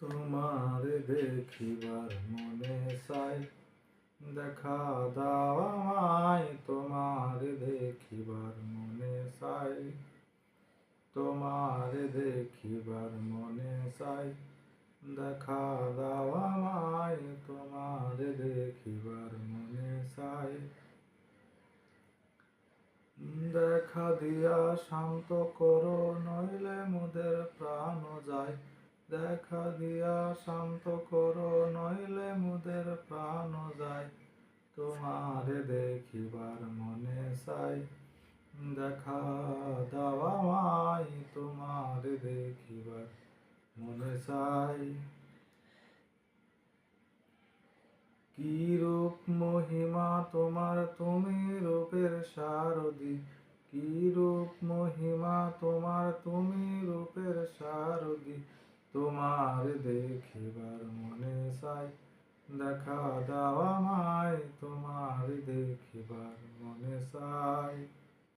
তোমার দেখিবার মনে চাই, দেখা দাও আমায়। তোমার দেখিবার মনে চাই, তোমার দেখিবার মনে চাই, দেখা দাও আমায়। তোমার দেখিবার মনে চাই, দেখা দিয়া শান্ত করো, নইলে মোদের প্রাণ যায়। দেখা দিয়া শান্ত করো, নইলে মোদের প্রাণ যায়। তোমার দেখিবার মনে চাই, দেখা দাও আমায়। তোমার দেখিবার মনে চাই। কি রূপ মহিমা তোমার, তুমি রূপের সারথি। কি রূপ মহিমা তোমার, তুমি রূপের সারথি। তোমার দেখিবার মনে চাই, দেখা দাও আমায়। তোমার দেখিবার মনে চাই।